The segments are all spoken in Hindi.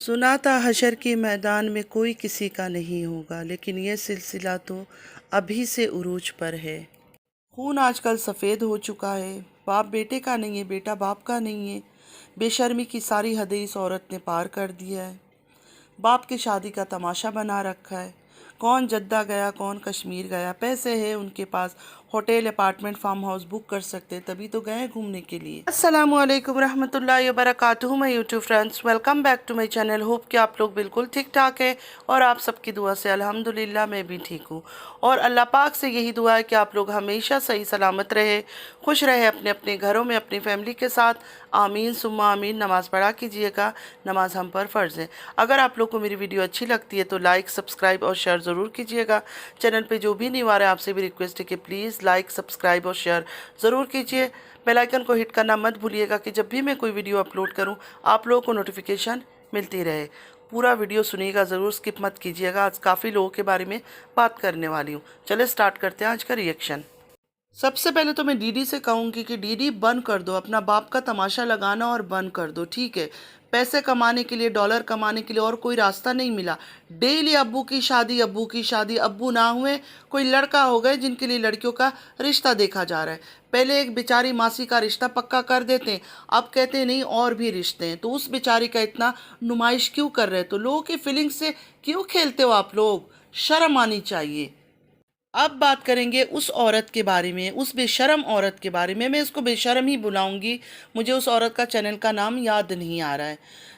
सुना था हशर के मैदान में कोई किसी का नहीं होगा, लेकिन ये सिलसिला तो अभी से उरूज पर है। खून आजकल सफ़ेद हो चुका है। बाप बेटे का नहीं है, बेटा बाप का नहीं है। बेशर्मी की सारी हदें इस औरत ने पार कर दिया है। बाप की शादी का तमाशा बना रखा है। कौन जद्दा गया, कौन कश्मीर गया। पैसे है उनके पास, hotel, apartment, farm house book कर सकते, तभी तो गए घूमने के लिए। अस्सलामुअलैकुम रहमतुल्लाहि व बरकातुहू। My YouTube friends, welcome back to my channel. Hope कि आप लोग बिल्कुल ठीक ठाक है और आप सबकी दुआ से अल्हम्दुलिल्लाह मैं भी ठीक हूँ। और अल्लाह पाक से यही दुआ है कि आप लोग हमेशा सही सलामत रहे, खुश रहे अपने अपने घरों में अपनी फैमिली के साथ। आमीन सुम्मा आमीन। नमाज़ पढ़ा कीजिएगा, नमाज हम पर फ़र्ज़ है। अगर आप लोग को मेरी वीडियो अच्छी लगती है तो लाइक, सब्सक्राइब और शेयर ज़रूर कीजिएगा। चैनल पे जो भी न्यू आ रहा है आपसे भी रिक्वेस्ट है कि प्लीज़ लाइक, सब्सक्राइब और शेयर ज़रूर कीजिए। बेल आइकन को हिट करना मत भूलिएगा कि जब भी मैं कोई वीडियो अपलोड करूं आप लोगों को नोटिफिकेशन मिलती रहे। पूरा वीडियो सुनिएगा ज़रूर, स्किप मत कीजिएगा। आज काफ़ी लोगों के बारे में बात करने वाली हूँ। चलिए स्टार्ट करते हैं आज का रिएक्शन। सबसे पहले तो मैं दीदी से कहूँगी कि दीदी बंद कर दो अपना बाप का तमाशा लगाना और बंद कर दो, ठीक है। पैसे कमाने के लिए, डॉलर कमाने के लिए और कोई रास्ता नहीं मिला। डेली अब्बू की शादी, अब्बू की शादी। अब्बू ना हुए कोई लड़का हो गए जिनके लिए लड़कियों का रिश्ता देखा जा रहा है। पहले एक बेचारी मासी का रिश्ता पक्का कर देते हैं, अब कहते हैं नहीं और भी रिश्ते हैं। तो उस बेचारी का इतना नुमाइश क्यों कर रहे हैं? तो लोगों की फीलिंग से क्यों खेलते हो आप लोग? शर्म आनी चाहिए। अब बात करेंगे उस औरत के बारे में, उस बेशरम औरत के बारे में। मैं इसको बेशरम ही बुलाऊंगी, मुझे उस औरत का चैनल का नाम याद नहीं आ रहा है।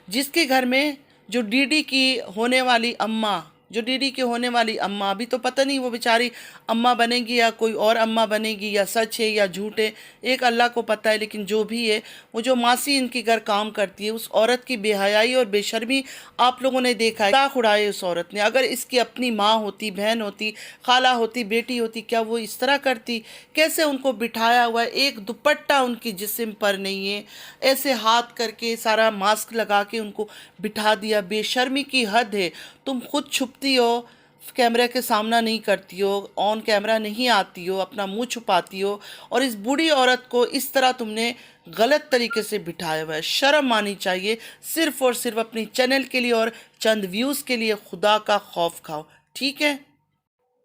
जिसके घर में जो डीडी की होने वाली अम्मा, जो डीडी की होने वाली अम्मा, अभी तो पता नहीं वो बेचारी अम्मा बनेगी या कोई और अम्मा बनेगी, या सच है या झूठ है, एक अल्लाह को पता है। लेकिन जो भी है, वो जो मासी इनके घर काम करती है, उस औरत की बेहयाई और बेशर्मी आप लोगों ने देखा है। मजाक उड़ाए उस औरत ने। अगर इसकी अपनी माँ होती, बहन होती, खाला होती, बेटी होती, क्या वो इस तरह करती? कैसे उनको बिठाया हुआ है, एक दुपट्टा उनकी जिस्म पर नहीं है, ऐसे हाथ करके सारा मास्क लगा के उनको बिठा दिया। बेशर्मी की हद है। तुम खुद छुपती हो, कैमरे के सामना नहीं करती हो, ऑन कैमरा नहीं आती हो, अपना मुंह छुपाती हो, और इस बूढ़ी औरत को इस तरह तुमने गलत तरीके से बिठाया हुआ है। शर्म आनी चाहिए। सिर्फ और सिर्फ अपनी चैनल के लिए और चंद व्यूज़ के लिए खुदा का खौफ खाओ, ठीक है।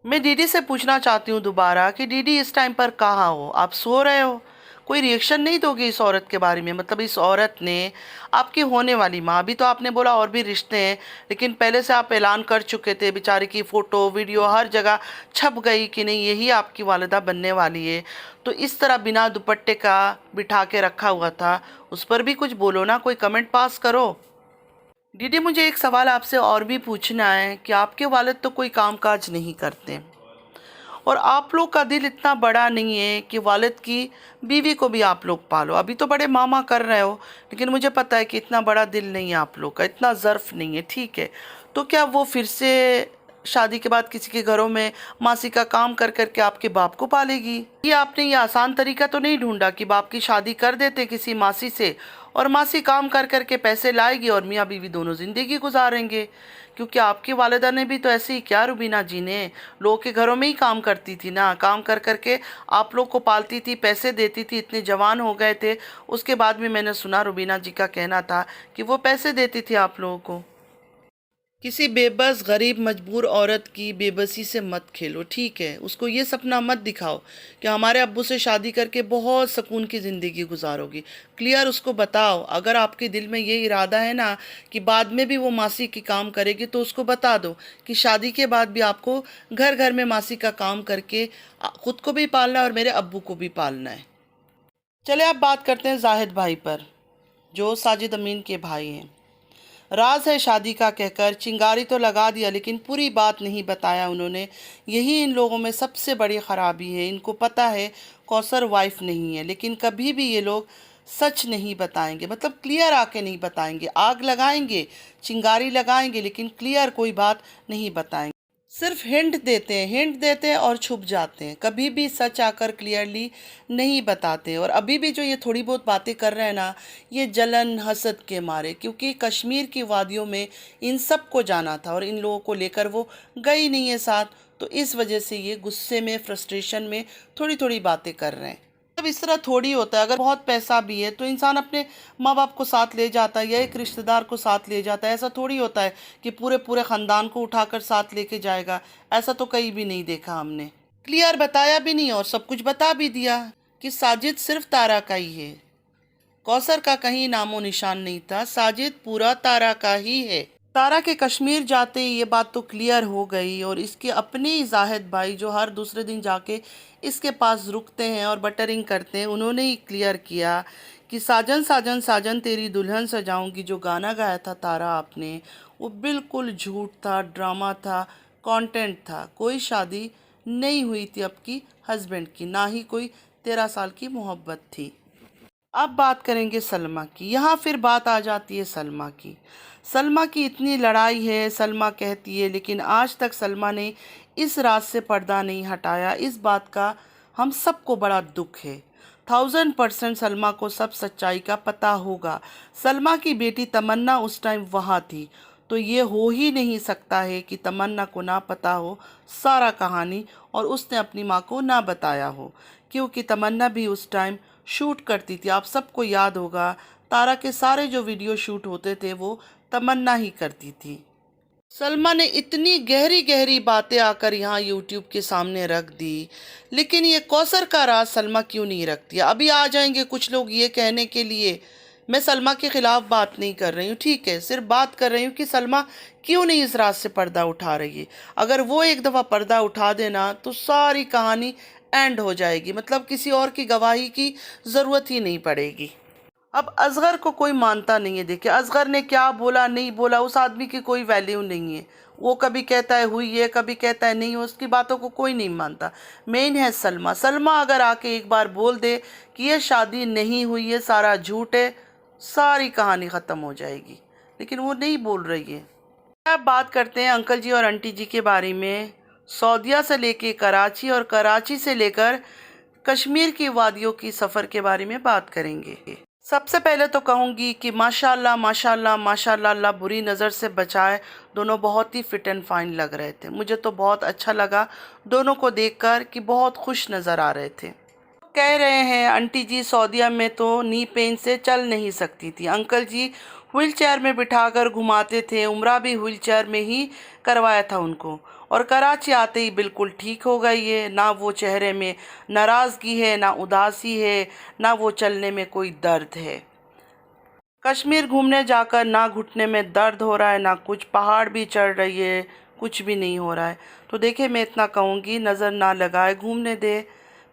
मैं दीदी से पूछना चाहती हूँ दोबारा कि दीदी इस टाइम पर कहाँ हो? आप सो रहे हो? कोई रिएक्शन नहीं दोगे इस औरत के बारे में? मतलब इस औरत ने आपकी होने वाली माँ, अभी तो आपने बोला और भी रिश्ते हैं, लेकिन पहले से आप ऐलान कर चुके थे, बेचारी की फ़ोटो वीडियो हर जगह छप गई कि नहीं यही आपकी वालिदा बनने वाली है। तो इस तरह बिना दुपट्टे का बिठा के रखा हुआ था, उस पर भी कुछ बोलो ना, कोई कमेंट पास करो। दीदी मुझे एक सवाल आपसे और भी पूछना है कि आपके वालिद तो कोई कामकाज नहीं करते और आप लोग का दिल इतना बड़ा नहीं है कि वालिद की बीवी को भी आप लोग पालो। अभी तो बड़े मामा कर रहे हो, लेकिन मुझे पता है कि इतना बड़ा दिल नहीं है आप लोग का, इतना ज़र्फ नहीं है, ठीक है। तो क्या वो फिर से शादी के बाद किसी के घरों में मासी का काम कर करके आपके बाप को पालेगी? ये आपने ये आसान तरीका तो नहीं ढूंढा कि बाप की शादी कर देते किसी मासी से और मासी काम कर करके पैसे लाएगी और मियाँ बीवी दोनों ज़िंदगी गुजारेंगे? क्योंकि आपकी वालिदा ने भी तो ऐसे ही किया। रुबीना जी ने लोगों के घरों में ही काम करती थी ना, काम कर करके आप लोग को पालती थी, पैसे देती थी, इतने जवान हो गए थे। उसके बाद भी मैंने सुना रुबीना जी का कहना था कि वो पैसे देती थी आप लोगों को। किसी बेबस गरीब मजबूर औरत की बेबसी से मत खेलो, ठीक है। उसको ये सपना मत दिखाओ कि हमारे अब्बू से शादी करके बहुत सुकून की ज़िंदगी गुजारोगी। क्लियर उसको बताओ। अगर आपके दिल में ये इरादा है ना कि बाद में भी वो मासी की काम करेगी, तो उसको बता दो कि शादी के बाद भी आपको घर घर में मासी का काम करके ख़ुद को भी पालना है और मेरे अब्बू को भी पालना है। चले अब बात करते हैं जाहिद भाई पर, जो साजिद अमीन के भाई हैं। राज है शादी का कहकर चिंगारी तो लगा दिया, लेकिन पूरी बात नहीं बताया उन्होंने। यही इन लोगों में सबसे बड़ी ख़राबी है। इनको पता है कौसर वाइफ नहीं है, लेकिन कभी भी ये लोग सच नहीं बताएंगे, मतलब क्लियर आके नहीं बताएंगे। आग लगाएंगे, चिंगारी लगाएंगे, लेकिन क्लियर कोई बात नहीं बताएंगे। सिर्फ हिंट देते हैं और छुप जाते हैं। कभी भी सच आकर क्लियरली नहीं बताते। और अभी भी जो ये थोड़ी बहुत बातें कर रहे हैं ना, ये जलन हसद के मारे, क्योंकि कश्मीर की वादियों में इन सब को जाना था और इन लोगों को लेकर वो गई नहीं है साथ। तो इस वजह से ये गुस्से में, फ्रस्ट्रेशन में थोड़ी थोड़ी बातें कर रहे हैं। अब इस तरह थोड़ी होता है, अगर बहुत पैसा भी है तो इंसान अपने माँ बाप को साथ ले जाता है या एक रिश्तेदार को साथ ले जाता है। ऐसा थोड़ी होता है कि पूरे पूरे ख़ानदान को उठाकर साथ लेके जाएगा। ऐसा तो कहीं भी नहीं देखा हमने। क्लियर बताया भी नहीं और सब कुछ बता भी दिया कि साजिद सिर्फ तारा का ही है। कौसर का कहीं नामो निशान नहीं था। साजिद पूरा तारा का ही है। तारा के कश्मीर जाते ही ये बात तो क्लियर हो गई और इसके अपने ही जाहिद भाई जो हर दूसरे दिन जाके इसके पास रुकते हैं और बटरिंग करते हैं, उन्होंने ही क्लियर किया कि साजन साजन साजन तेरी दुल्हन सजाऊंगी जो गाना गाया था तारा आपने, वो बिल्कुल झूठ था, ड्रामा था, कंटेंट था। कोई शादी नहीं हुई थी आपकी हस्बैंड की, ना ही कोई 13 साल की मोहब्बत थी। अब बात करेंगे सलमा की। यहाँ फिर बात आ जाती है सलमा की। सलमा की इतनी लड़ाई है, सलमा कहती है, लेकिन आज तक सलमा ने इस राज से पर्दा नहीं हटाया। इस बात का हम सबको बड़ा दुख है। 1000% सलमा को सब सच्चाई का पता होगा। सलमा की बेटी तमन्ना उस टाइम वहाँ थी, तो ये हो ही नहीं सकता है कि तमन्ना को ना पता हो सारा कहानी और उसने अपनी माँ को ना बताया हो, क्योंकि तमन्ना भी उस टाइम शूट करती थी। आप सबको याद होगा तारा के सारे जो वीडियो शूट होते थे वो तमन्ना ही करती थी। सलमा ने इतनी गहरी गहरी बातें आकर यहाँ यूट्यूब के सामने रख दी, लेकिन ये कौसर का राज सलमा क्यों नहीं रखती? अभी आ जाएंगे कुछ लोग ये कहने के लिए, मैं सलमा के ख़िलाफ़ बात नहीं कर रही हूँ, ठीक है, सिर्फ बात कर रही हूँ कि सलमा क्यों नहीं इस राज से पर्दा उठा रही है। अगर वो एक दफ़ा पर्दा उठा देना तो सारी कहानी एंड हो जाएगी, मतलब किसी और की गवाही की ज़रूरत ही नहीं पड़ेगी। अब असगर को कोई मानता नहीं है। देखिए असगर ने क्या बोला नहीं बोला, उस आदमी की कोई वैल्यू नहीं है। वो कभी कहता है हुई है, कभी कहता है नहीं, उसकी बातों को कोई नहीं मानता। मेन है सलमा। सलमा अगर आके एक बार बोल दे कि ये शादी नहीं हुई है, सारा झूठ है, सारी कहानी ख़त्म हो जाएगी, लेकिन वो नहीं बोल रही है। अब बात करते हैं अंकल जी और आंटी जी के बारे में। सऊदीया से लेके कराची और कराची से लेकर कश्मीर की वादियों की सफ़र के बारे में बात करेंगे। सबसे पहले तो कहूँगी कि माशाल्लाह माशाल्लाह माशाल्लाह, अल्लाह बुरी नज़र से बचाए, दोनों बहुत ही फिट एंड फाइन लग रहे थे। मुझे तो बहुत अच्छा लगा दोनों को देखकर कि बहुत खुश नज़र आ रहे थे। कह रहे हैं आंटी जी सऊदीया में तो नी पेन से चल नहीं सकती थी, अंकल जी व्हील चेयर में बिठाकर घुमाते थे, उम्रा भी व्हील चेयर में ही करवाया था उनको, और कराची आते ही बिल्कुल ठीक हो गई है। ना वो चेहरे में नाराज़गी है, ना उदासी है, ना वो चलने में कोई दर्द है। कश्मीर घूमने जाकर ना घुटने में दर्द हो रहा है, ना कुछ, पहाड़ भी चढ़ रही है, कुछ भी नहीं हो रहा है। तो देखिए मैं इतना कहूँगी, नज़र ना लगाए, घूमने दे।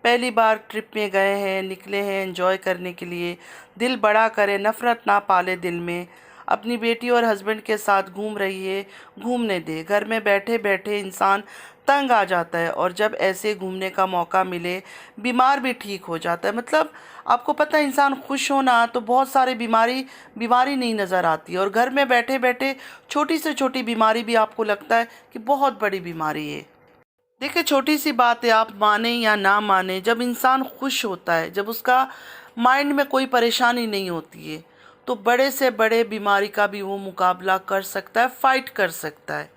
पहली बार ट्रिप में गए हैं, निकले हैं एंजॉय करने के लिए, दिल बड़ा करे, नफ़रत ना पाले दिल में। अपनी बेटी और हस्बैंड के साथ घूम रही है, घूमने दे। घर में बैठे बैठे इंसान तंग आ जाता है, और जब ऐसे घूमने का मौका मिले बीमार भी ठीक हो जाता है। मतलब आपको पता है इंसान खुश होना तो बहुत सारे बीमारी नहीं नज़र आती, और घर में बैठे बैठे छोटी से छोटी बीमारी भी आपको लगता है कि बहुत बड़ी बीमारी है। देखिए छोटी सी बात है, आप माने या ना माने, जब इंसान खुश होता है, जब उसका माइंड में कोई परेशानी नहीं होती है, तो बड़े से बड़े बीमारी का भी वो मुकाबला कर सकता है, फाइट कर सकता है।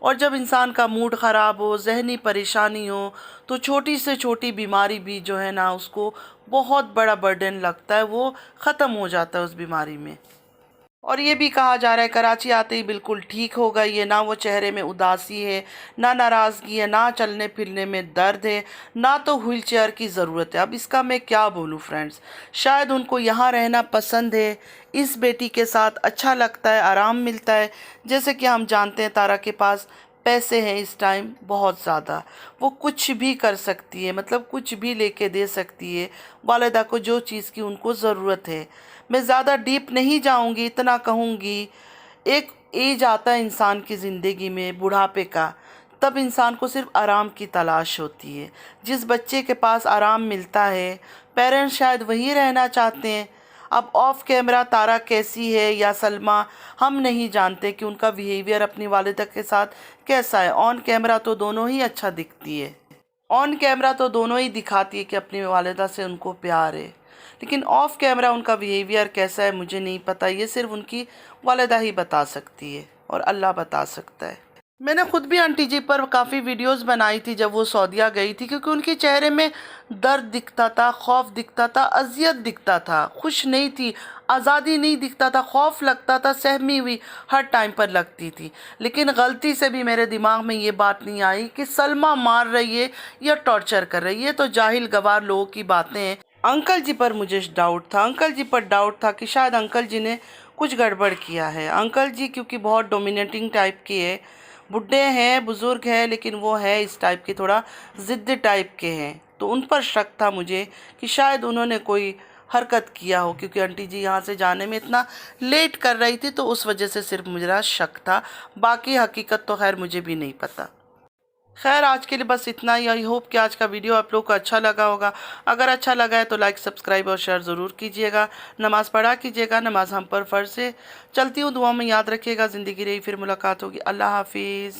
और जब इंसान का मूड ख़राब हो, जहनी परेशानी हो, तो छोटी से छोटी बीमारी भी जो है ना, उसको बहुत बड़ा बर्डन लगता है, वो ख़त्म हो जाता है उस बीमारी में। और ये भी कहा जा रहा है कराची आते ही बिल्कुल ठीक हो गई है, ना वो चेहरे में उदासी है, ना नाराज़गी है, ना चलने फिरने में दर्द है, ना तो व्हील चेयर की ज़रूरत है। अब इसका मैं क्या बोलूँ फ्रेंड्स, शायद उनको यहाँ रहना पसंद है, इस बेटी के साथ अच्छा लगता है, आराम मिलता है। जैसे कि हम जानते हैं तारा के पास पैसे हैं इस टाइम बहुत ज़्यादा, वो कुछ भी कर सकती है, मतलब कुछ भी लेके दे सकती है वालिदा को जो चीज़ की उनको ज़रूरत है। मैं ज़्यादा डीप नहीं जाऊंगी, इतना कहूँगी, एक एज आता है इंसान की ज़िंदगी में बुढ़ापे का, तब इंसान को सिर्फ आराम की तलाश होती है। जिस बच्चे के पास आराम मिलता है, पेरेंट्स शायद वही रहना चाहते हैं। अब ऑफ कैमरा तारा कैसी है या सलमा, हम नहीं जानते कि उनका बिहेवियर अपनी वालिदा के साथ कैसा है। ऑन कैमरा तो दोनों ही अच्छा दिखती है, ऑन कैमरा तो दोनों ही दिखाती है कि अपनी वालिदा से उनको प्यार है, लेकिन ऑफ कैमरा उनका बिहेवियर कैसा है मुझे नहीं पता, ये सिर्फ उनकी वालिदा ही बता सकती है और अल्लाह बता सकता है। मैंने खुद भी आंटी जी पर काफ़ी वीडियोस बनाई थी जब वो सऊदीया गई थी, क्योंकि उनके चेहरे में दर्द दिखता था, खौफ दिखता था, अजियत दिखता था, खुश नहीं थी, आज़ादी नहीं दिखता था, खौफ लगता था, सहमी हुई हर टाइम पर लगती थी। लेकिन गलती से भी मेरे दिमाग में ये बात नहीं आई कि सलमा मार रही है या टॉर्चर कर रही है, तो जाहिल गवार लोगों की बातें हैं। अंकल जी पर मुझे डाउट था, अंकल जी पर डाउट था कि शायद अंकल जी ने कुछ गड़बड़ किया है। अंकल जी क्योंकि बहुत डोमिनेटिंग टाइप के है, बुढ़े हैं, बुजुर्ग हैं, लेकिन वो है इस टाइप के, थोड़ा ज़िद्दी टाइप के हैं, तो उन पर शक था मुझे कि शायद उन्होंने कोई हरकत किया हो, क्योंकि आंटी जी यहाँ से जाने में इतना लेट कर रही थी, तो उस वजह से सिर्फ मेरा शक था। बाकी हकीकत तो खैर मुझे भी नहीं पता। खैर आज के लिए बस इतना ही। आई होप कि आज का वीडियो आप लोग को अच्छा लगा होगा। अगर अच्छा लगा है तो लाइक, सब्सक्राइब और शेयर ज़रूर कीजिएगा। नमाज़ पढ़ा कीजिएगा, नमाज हम पर फ़र्ज़ है। चलती हूँ, दुआ में याद रखिएगा। ज़िंदगी रही फिर मुलाकात होगी। अल्लाह हाफिज़।